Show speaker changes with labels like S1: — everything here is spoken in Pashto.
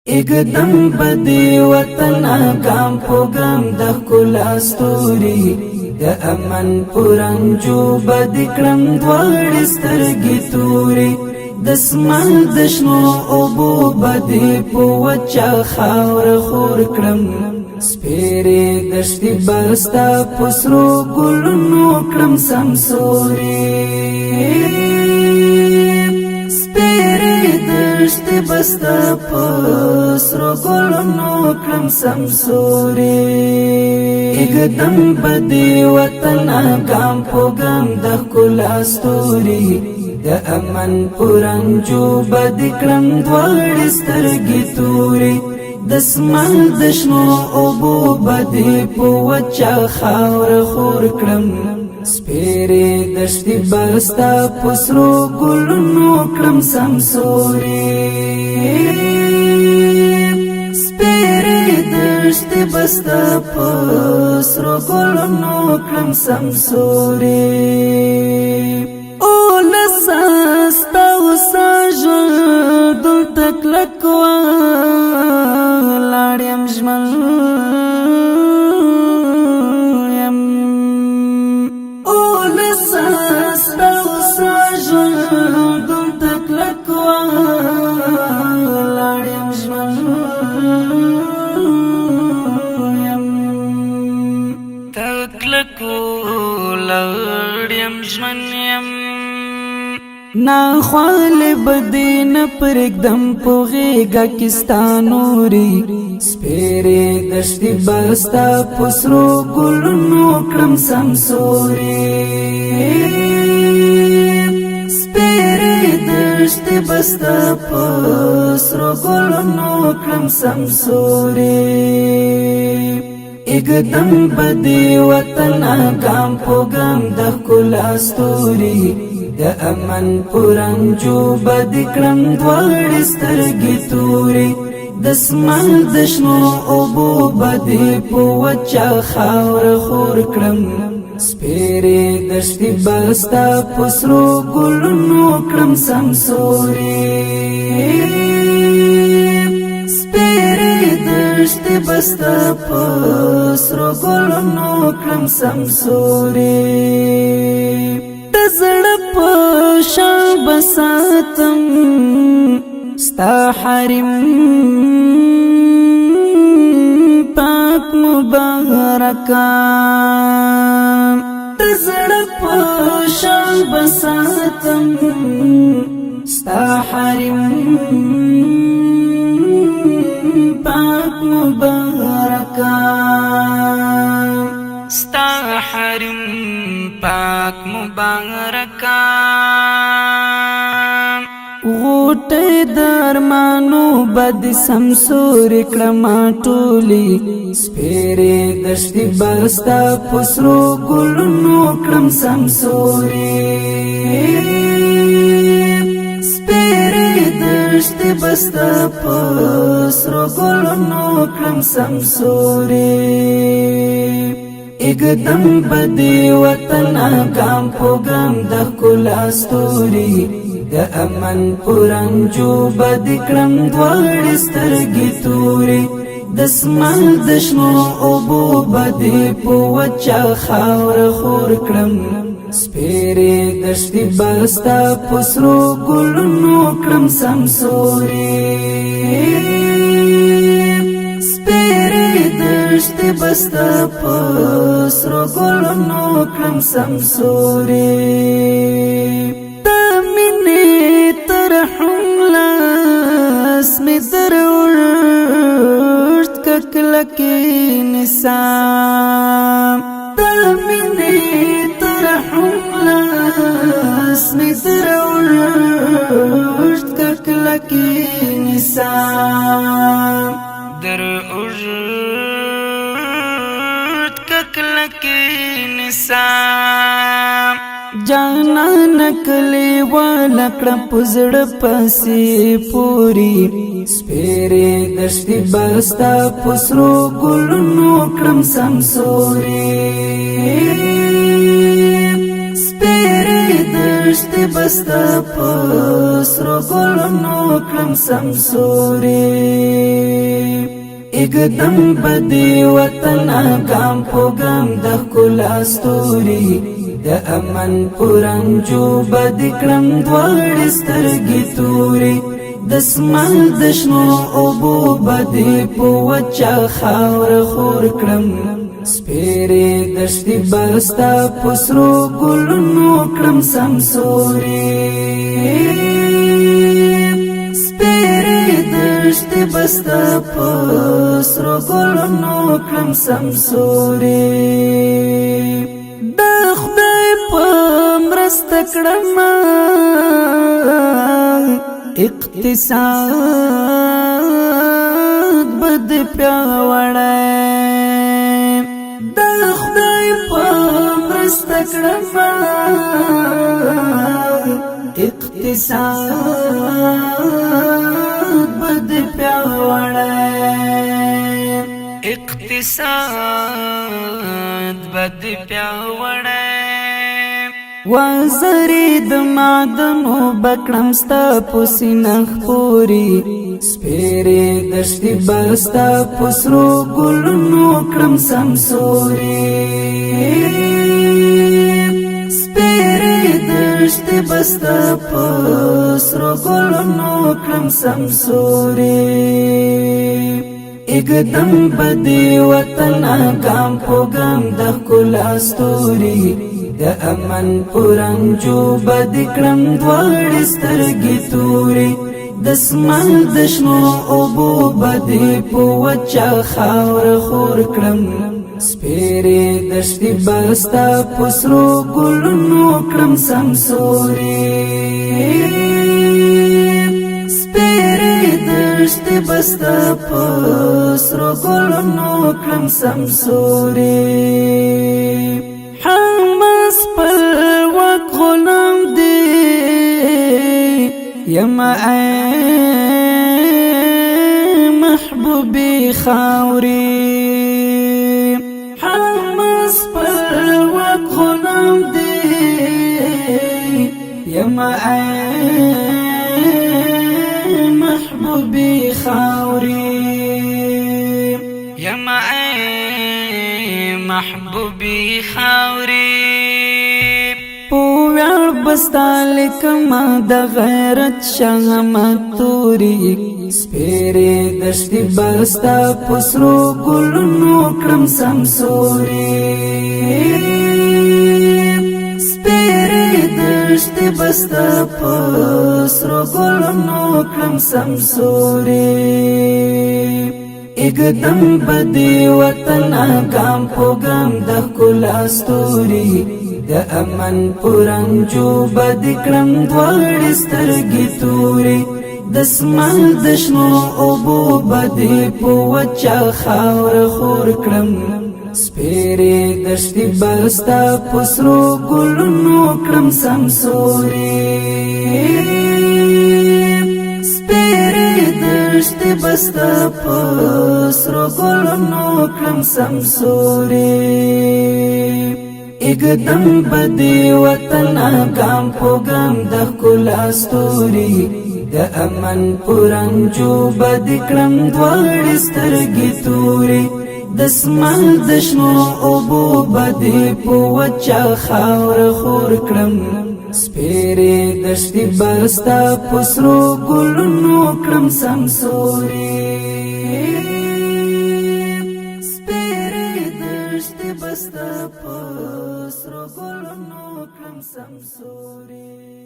S1: اقدم بدی وطن آگام پوگام د ښکلا ستوري د امن پرنجو بدی کړم دواړې سترګې توري د سمل د شنو اوبو بدی په وچه خاوره خور کړم سپېرې دښتې بستا په سرو ګلونو کړم سمسوري دشت بستا پسرو گلونو کړم سمسوري اقدم بدی وطن آگام پوگام د ښکلا ستوري د امن پرنجو بدی کړم دواړې سترګې توري د سمل د شنو اوبو بدی په وچه خاوره خور کړم سپېرې دښتې بستا په سرو ګلونو کړم سمسوري سپېرې دښتې بستا په سرو ګلونو کړم سمسوري اولسه ستا اوسه ژوند دلته کلک ولاړ یم ژمن نا خوال بدی نه پرېږدم په غېږه کې ستا نوري سپېرې دښتې بستا په سرو ګلونو کړم سمسوري سپېرې دښتې بستا په سرو ګلونو کړم سمسوري اقدم بدی وطن آگام پوگام د ښکلا ستوري د امن پرنجو بدی کړم دواړې سترګې توري د سمل د شنو اوبو بدی په وچه خاوره خور کړم سپېرې دښتې بستا په سرو ګلونو کړم سمسوري سپېرې دښتې بستا په سرو ګلونو کړم سمسوري د زړه په شان بساتم ستا حرم پاک مبارکه د زړه په شان بساتم ستا حرم پاک مبارکه ستا حرم پاک مبارکه غوټې درمانو بد سمسوري کړم ټولي سپېرې دښتې بستا په سرو ګلونو کړم سمسوري سپېرې دښتې بستا په سرو ګلونو کړم سمسوري اقدم بدی وطن آگام پوگام د ښکلا ستوري د امن پرنجو بدی کړم دواړې سترګې توري د سمل د شنو اوبو بدی په وچه خاوره خور کړم سپېرې دښتې بستا په سرو ګلونو کړم سمسوري دښتې بستا په سرو ګلونو کړم سمسوري د مینې ترحم لاس مې در اوږد که کلکې نسام د مینې ترحم لاس مې در اوږد که کلکې نسام در کلکی نسام جانا نکلی والا کړه پزړه پسې پوری سپېرې دښتې بستا په سرو ګلونو کړم سمسوري سپېرې دښتې بستا په سرو ګلونو کړم سمسوري اګدم بدی وطن ګام په ګام د ښکلا ستوري د امن پرنجو بد کړم دواړې سترګې توري د سمال د شنو اوبو بدې په وچه خاوره خور کړم سپېرې دښتې بستا په سرو ګلونو کړم سمسوري سپېرې دښتې بستا په سرو ګلونو کړم سمسوري د خدای په مرسته کړم اقتصاد بد پیاوړی د خدای په مرسته کړم اقتصاد بد پیاوړی اقتصاد بد پیاوړی وزری د معدنو بکړم ستا په سینه خپوري سپېرې دښتې بستا په سرو ګلونو کړم سمسوري سپېرې دښتې بستا په سرو ګلونو کړم سمسوري اګدم بدی وطن ګام په ګام د ښکلا ستوري د امن پرنجو بد کړم دواړې سترګې توري د سمال د شنو اوبو بدې په وچه خاوره خور کړم سپېرې دښتې بستا په سرو ګلونو کړم سمسوري سپېرې دښتې بستا په سرو ګلونو کړم سمسوري حماس پر وک غلام دی یما ای محبوبی خاوری حماس پر وک غلام دی یما ای محبوبی خاوری یما ای محبوبی خاوری پویار بستا لکما د غیرت شغمت توری سپېرې دښتې بستا په سرو ګلونو کړم سمسوري سپېرې دښتې بستا په سرو ګلونو کړم سمسوري اګدم بدی وطن ګام په ګام د ښکلا ستوري د امن پرنجو بد کړم دواړې سترګې توري د سمال د شنو اوبو بدې په وچه خاوره خور کړم سپېرې دښتې بستا په سرو ګلونو کړم سمسوري سپېرې دښتې بستا په سرو ګلونو کړم سمسوري اګدم بدی وطن ګام په ګام د ښکلا ستوري د امن پرنجو بد کړم دواړې سترګې توري د سمال د شنو اوبو بدې په وچه خاوره خور کړم سپېرې دښتې بستا په سرو ګلونو کړم سمسوري سپېرې دښتې بستا په سرو ګلونو کړم سمسوري